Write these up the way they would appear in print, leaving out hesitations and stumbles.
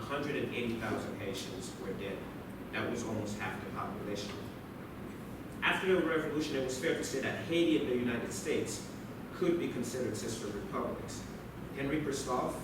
180,000 Haitians were dead. That was almost half the population. After the revolution, it was fair to say that Haiti and the United States could be considered sister republics. Henry Christophe,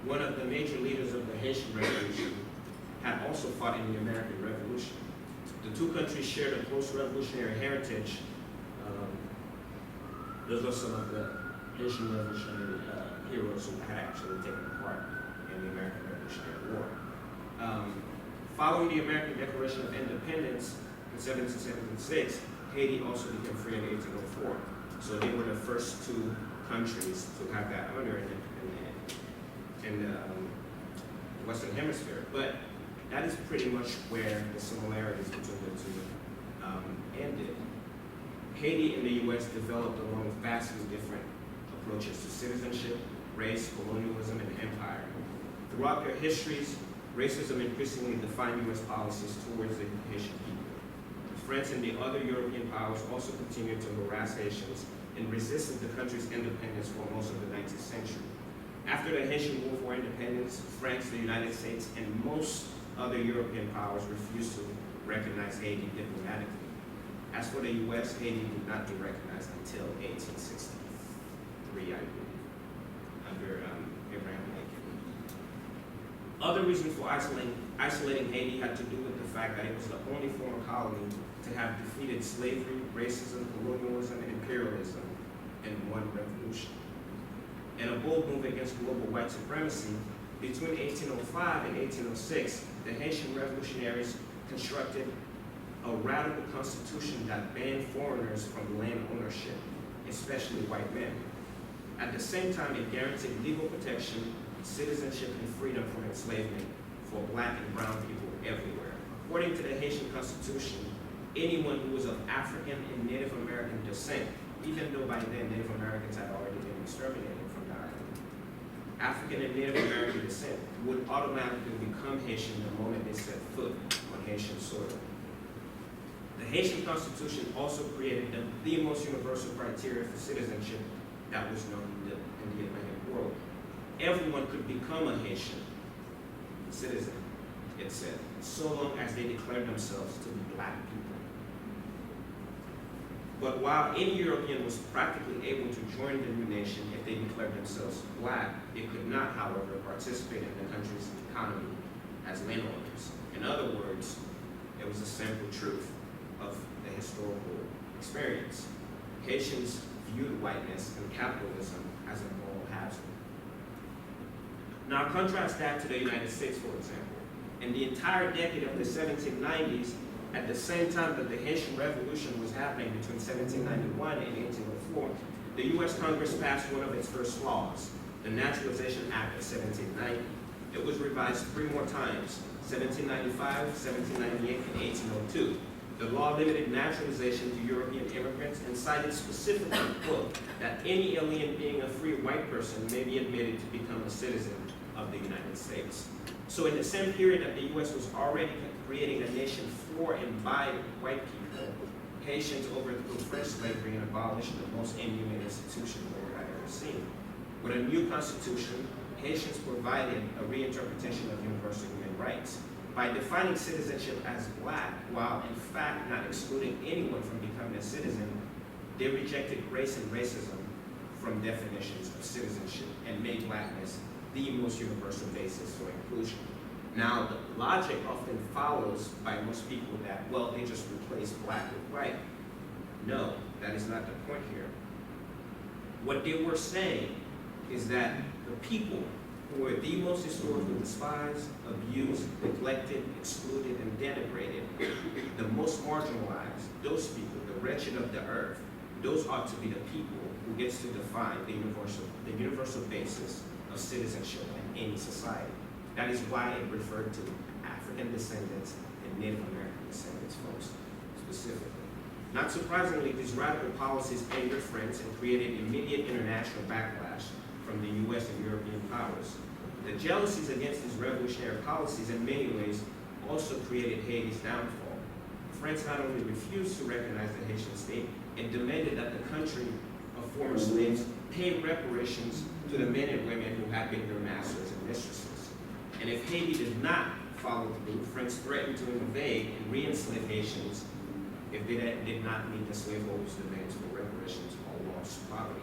one of the major leaders of the Haitian Revolution, had also fought in the American Revolution. The two countries shared a close revolutionary heritage. Those are some of the Haitian revolutionary heroes who had actually taken part in the American Revolutionary War. Following the American Declaration of Independence in 1776, Haiti also became free in 1804. So they were the first two countries to have that honor in the Western Hemisphere. But that is pretty much where the similarities between the two ended. Haiti and the U.S. developed along vastly different approaches to citizenship, race, colonialism, and empire. Throughout their histories, racism increasingly defined U.S. policies towards the Haitian people. France and the other European powers also continued to harass Haitians and resisted the country's independence for most of the 19th century. After the Haitian War for Independence, France, the United States, and most other European powers refused to recognize Haiti diplomatically. As for the U.S., Haiti did not be recognized until 1863, I believe, under Abraham Lincoln. Other reasons for isolating Haiti had to do with the fact that it was the only former colony to have defeated slavery, racism, colonialism, and imperialism in one revolution. In a bold move against global white supremacy, between 1805 and 1806, the Haitian revolutionaries constructed a radical constitution that banned foreigners from land ownership, especially white men. At the same time, it guaranteed legal protection, citizenship, and freedom from enslavement for black and brown people everywhere. According to the Haitian Constitution, anyone who was of African and Native American descent, even though by then Native Americans had already been exterminated from the island, African and Native American descent would automatically become Haitian the moment they set foot on Haitian soil. The Haitian Constitution also created the most universal criteria for citizenship that was known in the Atlantic world. Everyone could become a Haitian citizen, it said, so long as they declared themselves to be black people. But while any European was practically able to join the new nation if they declared themselves black, they could not, however, participate in the country's economy as landowners. In other words, it was a simple truth of the historical experience. Haitians viewed whiteness and capitalism as a moral hazard. Now contrast that to the United States, for example. In the entire decade of the 1790s, at the same time that the Haitian Revolution was happening between 1791 and 1804, the U.S. Congress passed one of its first laws, the Naturalization Act of 1790. It was revised 3 more times, 1795, 1798, and 1802. The law limited naturalization to European immigrants and cited specifically, quote, that any alien being a free white person may be admitted to become a citizen of the United States. So in the same period that the U.S. was already creating a nation for and by white people, Haitians overthrew French slavery and abolished the most inhumane institution the world had ever seen. With a new constitution, Haitians provided a reinterpretation of universal human rights. By defining citizenship as black, while in fact not excluding anyone from becoming a citizen, they rejected race and racism from definitions of citizenship and made blackness the most universal basis for inclusion. Now, the logic often follows by most people that, well, they just replace black with white. No, that is not the point here. What they were saying is that the people who were the most historically despised, abused, neglected, excluded, and denigrated, the most marginalized, those people, the wretched of the earth, those ought to be the people who gets to define the universal basis of citizenship in any society. That is why it referred to African descendants and Native American descendants folks specifically. Not surprisingly, these radical policies angered France and created immediate international backlash from the U.S. and European powers. The jealousies against these revolutionary policies in many ways also created Haiti's downfall. France not only refused to recognize the Haitian state, It demanded that the country of former slaves pay reparations to the men and women who had been their masters and mistresses. And if Haiti did not follow through, France threatened to invade and re-enslave Haitians if they did not meet the slaveholders' demands for reparations or lost property.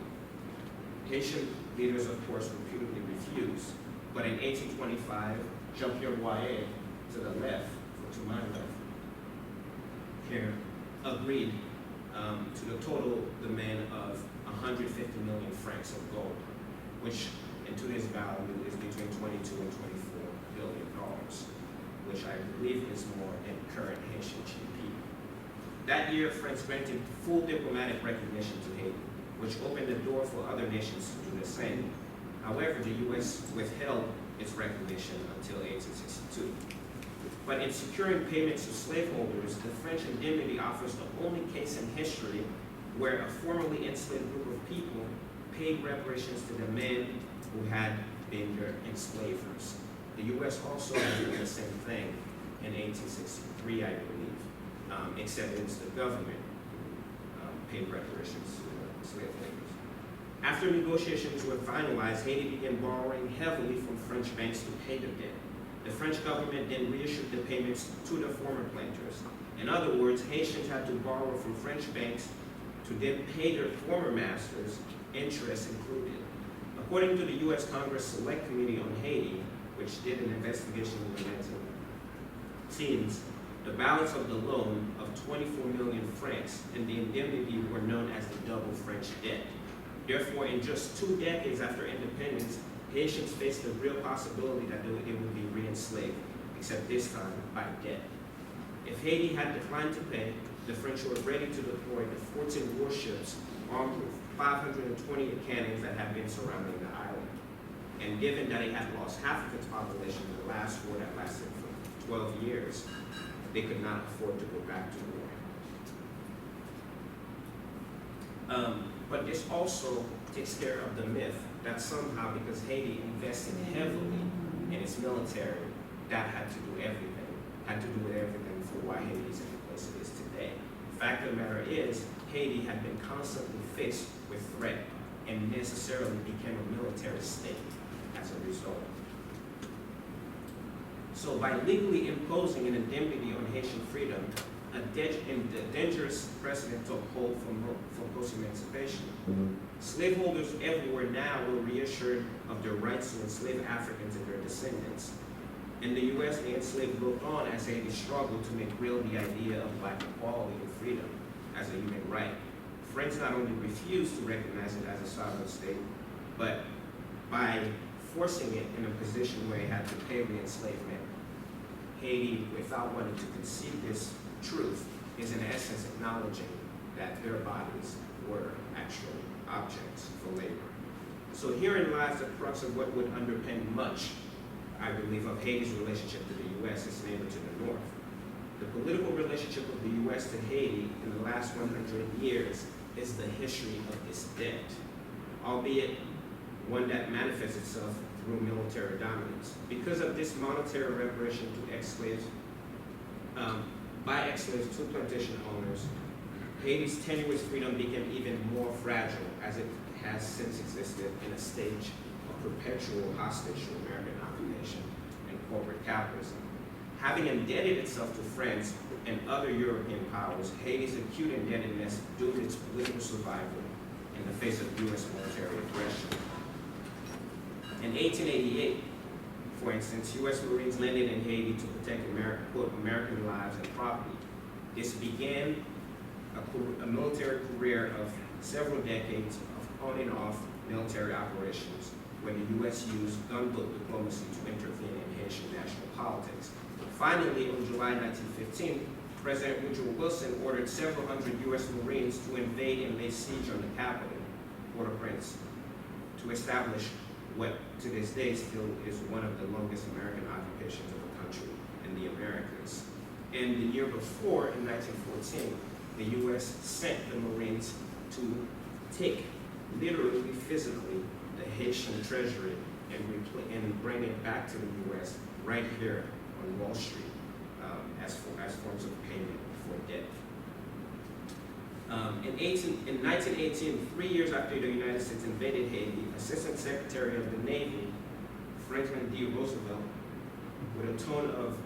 Haitian leaders, of course, repeatedly refused, but in 1825, Jean-Pierre Boyer, to the left, or to my left, here, agreed to the total demand of 150 million francs of gold, which in today's value is between 22 and 24 billion dollars, which I believe is more than current Haitian GDP. That year, France granted full diplomatic recognition to Haiti, which opened the door for other nations to do the same. However, the U.S. withheld its recognition until 1862. But in securing payments to slaveholders, the French indemnity offers the only case in history where a formerly enslaved group of people paid reparations to the men who had been their enslavers. The U.S. also did the same thing in 1863, I believe, except it's the government who paid reparations to slave laborers. After negotiations were finalized, Haiti began borrowing heavily from French banks to pay the debt. The French government then reissued the payments to the former planters. In other words, Haitians had to borrow from French banks to then pay their former masters, interest included. According to the U.S. Congress Select Committee on Haiti, which did an investigation in the 1910s, the balance of the loan of 24 million francs and the indemnity were known as the double French debt. Therefore, in just 2 decades after independence, Haitians faced the real possibility that they would be re-enslaved, except this time by debt. If Haiti had declined to pay, the French were ready to deploy the 14 warships armed with 520 cannons that had been surrounding the island. And given that it had lost half of its population in the last war that lasted for 12 years, they could not afford to go back to war. But this also takes care of the myth that somehow, because Haiti invested heavily in its military, that had to do with everything for why Haiti is in the place it is today. The fact of the matter is, Haiti had been constantly faced with threat and necessarily became a military state as a result. So by legally imposing an indemnity on Haitian freedom, a dangerous precedent took hold for post-emancipation. Slaveholders everywhere now were reassured of their rights to enslave Africans and their descendants. In the U.S., the enslaved looked on as Haiti struggled to make real the idea of black equality and freedom as a human right. France not only refused to recognize it as a sovereign state, but by forcing it in a position where it had to pay the enslavement, Haiti, without wanting to concede this truth, is in essence acknowledging that their bodies were actually objects for labor. So herein lies the crux of what would underpin much, I believe, of Haiti's relationship to the U.S., its neighbor to the north. The political relationship of the U.S. to Haiti in the last 100 years is the history of this debt, albeit one that manifests itself through military dominance. Because of this monetary reparation to ex-slaves, by ex-slaves to plantation owners, Haiti's tenuous freedom became even more fragile as it has since existed in a stage of perpetual hostage to American occupation and corporate capitalism. Having indebted itself to France and other European powers, Haiti's acute indebtedness doomed its political survival in the face of U.S. military aggression. In 1888, for instance, U.S. Marines landed in Haiti to protect American lives and property. This began a military career of several decades of on and off military operations, where the U.S. used gunboat diplomacy to intervene in Haitian national politics. Finally, on July 1915, President Woodrow Wilson ordered several hundred U.S. Marines to invade and lay siege on the capital, Port-au-Prince, to establish what to this day still is one of the longest American occupations of a country in the Americas. And the year before, in 1914, the U.S. sent the Marines to take, literally, physically, the Haitian treasury and bring it back to the U.S. right here on Wall Street as forms of payment for debt. In 1918, 3 years after the United States invaded Haiti, Assistant Secretary of the Navy, Franklin D. Roosevelt, with a tone of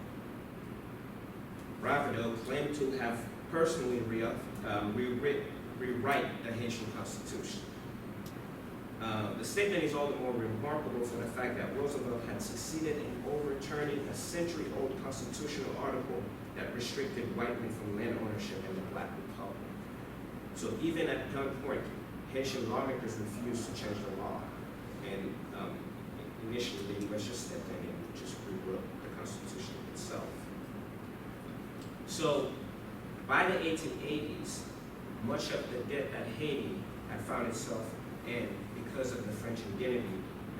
bravado, claimed to have personally rewrite the Haitian Constitution. The statement is all the more remarkable for the fact that Roosevelt had succeeded in overturning a century-old constitutional article that restricted white men from land ownership in the Black Republic. So even at gunpoint, Haitian lawmakers refused to change the law, and initially the U.S. just stepped in and just rewrote the Constitution itself. So by the 1880s, much of the debt that Haiti had found itself in because of the French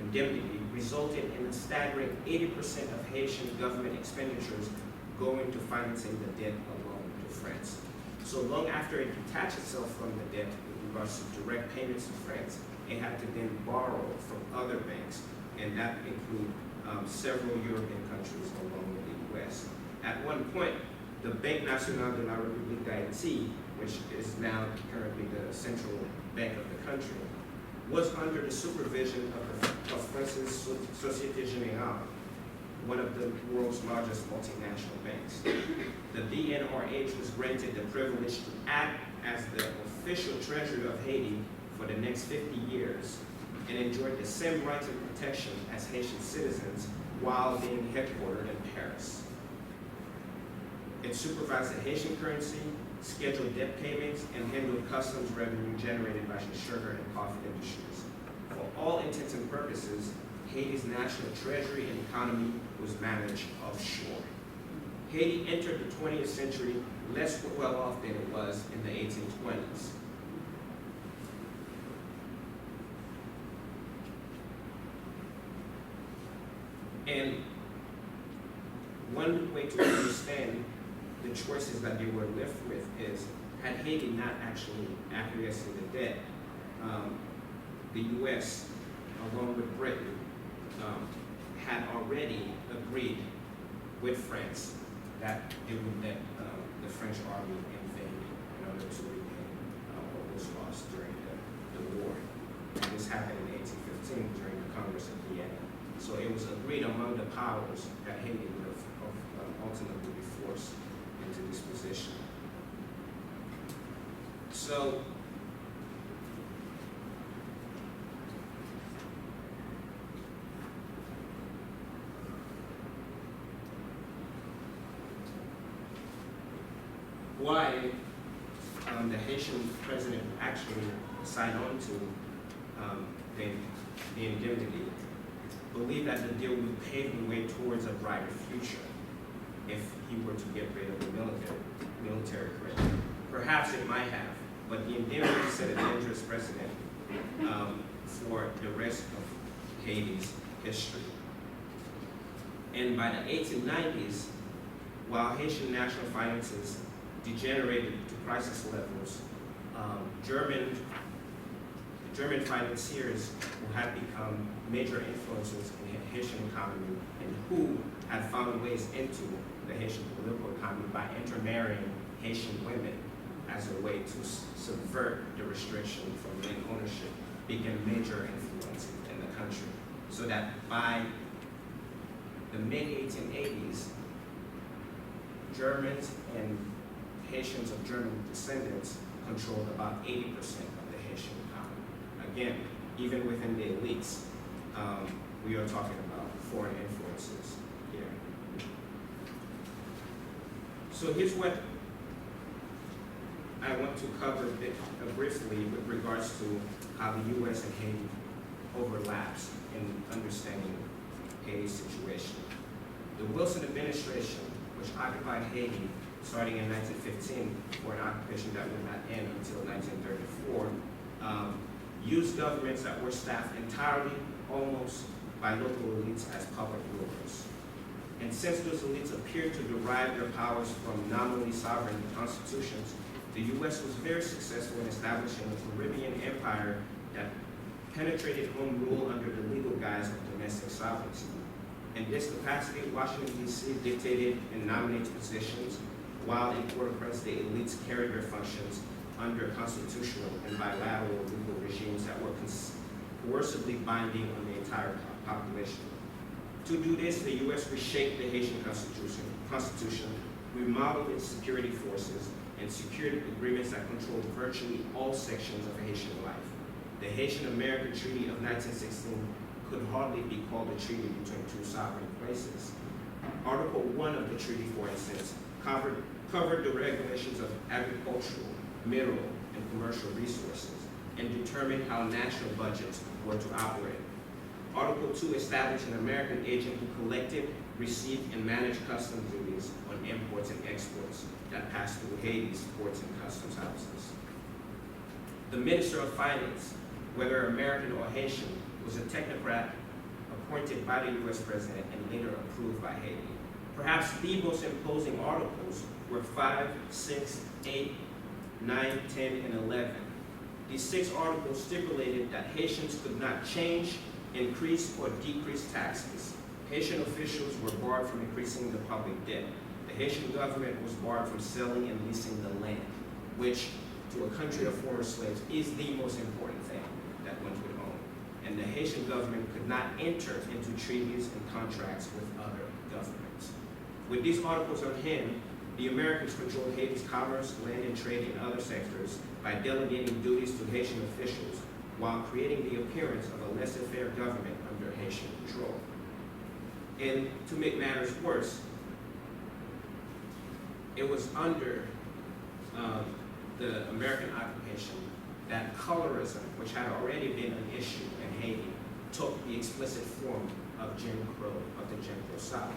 indemnity resulted in a staggering 80% of Haitian government expenditures going to financing the debt alone to France. So long after it detached itself from the debt with regards to direct payments to France, it had to then borrow from other banks, and that include several European countries along with the U.S. At one point, the Banque Nationale de la République d'Haïti, which is now currently the central bank of the country, was under the supervision of France's Société Générale, one of the world's largest multinational banks. The BNRH was granted the privilege to act as the official treasurer of Haiti for the next 50 years and enjoyed the same rights and protection as Haitian citizens while being headquartered in Paris. It supervised the Haitian currency, scheduled debt payments, and handled customs revenue generated by the sugar and coffee industries. For all intents and purposes, Haiti's national treasury and economy was managed offshore. Haiti entered the 20th century less well off than it was in the 1820s. And one way to understand the choices that they were left with is, had Haiti not actually acquiesced in the debt, the U.S., along with Britain, had already agreed with France that it would let the French army invade in order to repay what was lost during the war. And this happened in 1815 during the Congress of Vienna. So it was agreed among the powers that Haiti would have ultimately be forced into this position. So why the Haitian president actually signed on to the indemnity, believed that the deal would pave the way towards a brighter future if he were to get rid of the military threat. Perhaps it might have, but the indemnity set a dangerous precedent for the rest of Haiti's history. And by the 1890s, while Haitian national finances degenerated to crisis levels, German financiers who had become major influences in the Haitian economy and who had found ways into the Haitian political economy by intermarrying Haitian women as a way to subvert the restriction from land ownership, became major influences in the country. So that by the mid-1880s, Germans and Haitians of German descendants controlled about 80% of the Haitian economy. Again, even within the elites, we are talking about foreign influences here. So here's what I want to cover briefly with regards to how the U.S. and Haiti overlaps in understanding Haiti's situation. The Wilson administration, which occupied Haiti starting in 1915 for an occupation that would not end until 1934, used governments that were staffed entirely, almost by local elites as public rulers. And since those elites appeared to derive their powers from nominally sovereign constitutions, the U.S. was very successful in establishing a Caribbean empire that penetrated home rule under the legal guise of domestic sovereignty. In this capacity, Washington, D.C. dictated and nominated positions, while in Port-au-Prince, the elites carried their functions under constitutional and bilateral legal regimes that were coercively binding on the entire population. To do this, the U.S. reshaped the Haitian constitution, remodeled its security forces, and secured agreements that controlled virtually all sections of Haitian life. The Haitian-American Treaty of 1916 could hardly be called a treaty between two sovereign places. Article 1 of the treaty, for instance, covered the regulations of agricultural, mineral, and commercial resources, and determined how national budgets were to operate. Article 2 established an American agent who collected, received, and managed customs duties on imports and exports that passed through Haiti's ports and customs houses. The Minister of Finance, whether American or Haitian, was a technocrat appointed by the U.S. President and later approved by Haiti. Perhaps the most imposing articles were 5, 6, 8, 9, 10, and 11. These 6 articles stipulated that Haitians could not change, increase, or decrease taxes. Haitian officials were barred from increasing the public debt. The Haitian government was barred from selling and leasing the land, which, to a country of former slaves, is the most important thing that one would own. And the Haitian government could not enter into treaties and contracts with other governments. With these articles on hand, the Americans controlled Haiti's commerce, land and trade, and other sectors by delegating duties to Haitian officials while creating the appearance of a laissez-faire government under Haitian control. And to make matters worse, it was under the American occupation that colorism, which had already been an issue in Haiti, took the explicit form of Jim Crow, of the Jim Crow South.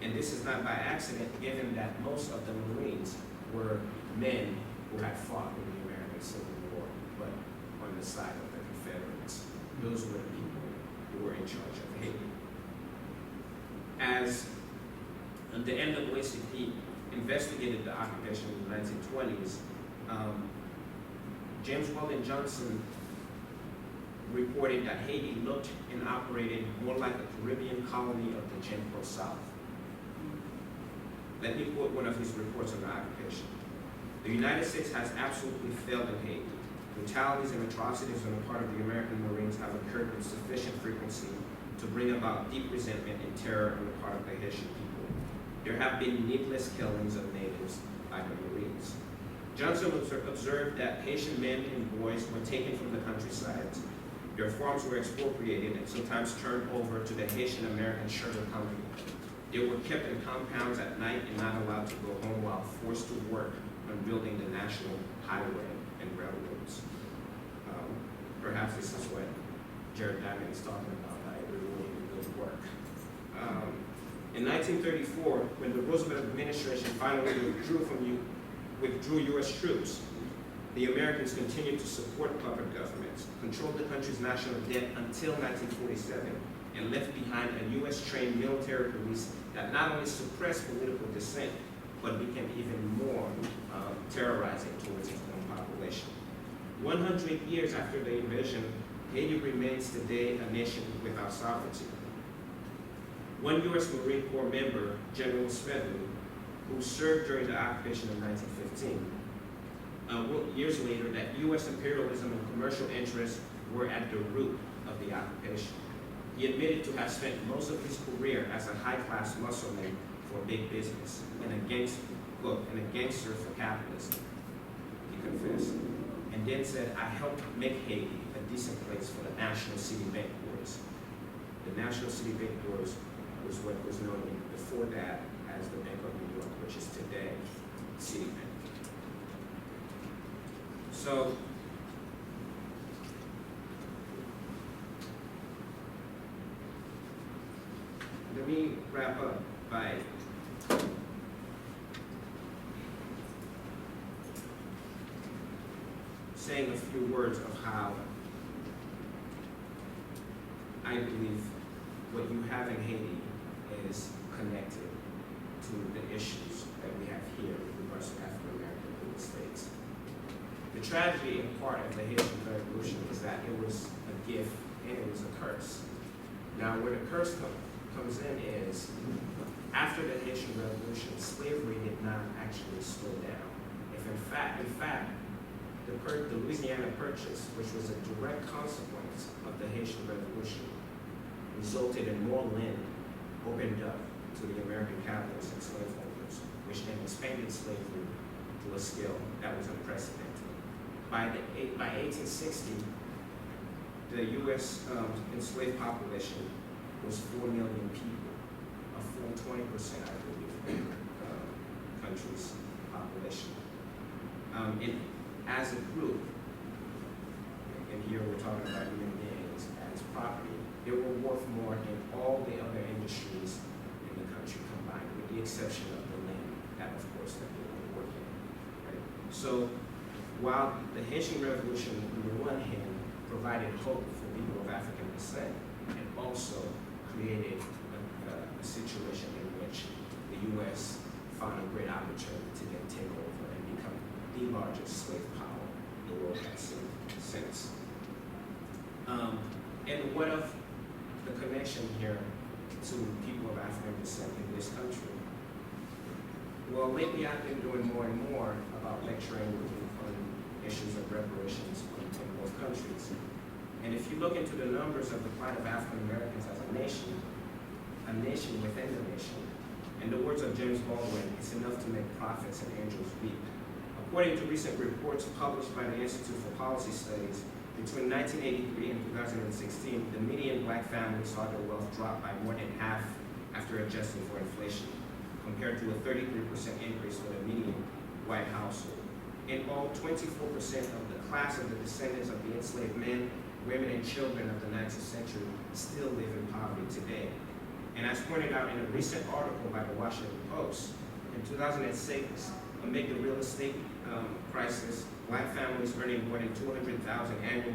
And this is not by accident, given that most of the Marines were men who had fought in the American Civil War, but on the side of the Confederates. Those were the people who were in charge of Haiti. As the NAACP investigated the occupation in the 1920s, James Weldon Johnson reported that Haiti looked and operated more like a Caribbean colony of the Jim Crow South. Let me quote one of his reports on the occupation. The United States has absolutely failed in Haiti. Brutalities and atrocities on the part of the American Marines have occurred with sufficient frequency to bring about deep resentment and terror on the part of the Haitian people. There have been needless killings of natives by the Marines. Johnson observed that Haitian men and boys were taken from the countrysides. Their farms were expropriated and sometimes turned over to the Haitian American Sugar Company. They were kept in compounds at night and not allowed to go home while forced to work on building the national highway and railroads. Perhaps this is what Jared Diamond is talking about, right? We're doing good work. In 1934, when the Roosevelt administration finally withdrew U.S. troops, the Americans continued to support puppet governments, controlled the country's national debt until 1947, and left behind a U.S.-trained military police that not only suppressed political dissent, but became even more terrorizing towards its own population. 100 years after the invasion, Haiti remains today a nation without sovereignty. One U.S. Marine Corps member, General Smedley, who served during the occupation of 1915, wrote years later that U.S. imperialism and commercial interests were at the root of the occupation. He admitted to have spent most of his career as a high-class muscleman for big business and a gangster for capitalism, he confessed, and then said, I helped make Haiti a decent place for the National City Bank Boys. The National City Bank Boys was what was known before that as the Bank of New York, which is today Citibank. So, let me wrap up by saying a few words of how I believe what you have in Haiti is connected to the issues that we have here with regards to African American in the States. The tragedy in part of the Haitian Revolution is that it was a gift and it was a curse. Now, where the curse comes in is, after the Haitian Revolution, slavery did not actually slow down. If in fact, the Louisiana Purchase, which was a direct consequence of the Haitian Revolution, resulted in more land opened up to the American capitalists and slaveholders, which then expanded slavery to a scale that was unprecedented. By 1860, the U.S. Enslaved population was 4 million people, a full 20%, I believe, of the country's population. As a group, and here we're talking about human beings as property, they were worth more than all the other industries in the country combined, with the exception of the land, that of course that they were working. Right? So while the Haitian Revolution, on the one hand, provided hope for people of African descent, it also created a situation in which the U.S. found a great opportunity to then take over and become the largest slave power the world has seen since. And what of the connection here to people of African descent in this country? Well, lately I've been doing more and more about lecturing on issues of reparations in both countries. And if you look into the numbers of the plight of African Americans as a nation within the nation, in the words of James Baldwin, it's enough to make prophets and angels weep. According to recent reports published by the Institute for Policy Studies, between 1983 and 2016, the median black family saw their wealth drop by more than half after adjusting for inflation, compared to a 33% increase for the median white household. In all, 24% of the class of the descendants of the enslaved men, women, and children of the 19th century still live in poverty today. And as pointed out in a recent article by the Washington Post, in 2006, amid the real estate crisis, black families earning more than $200,000 annually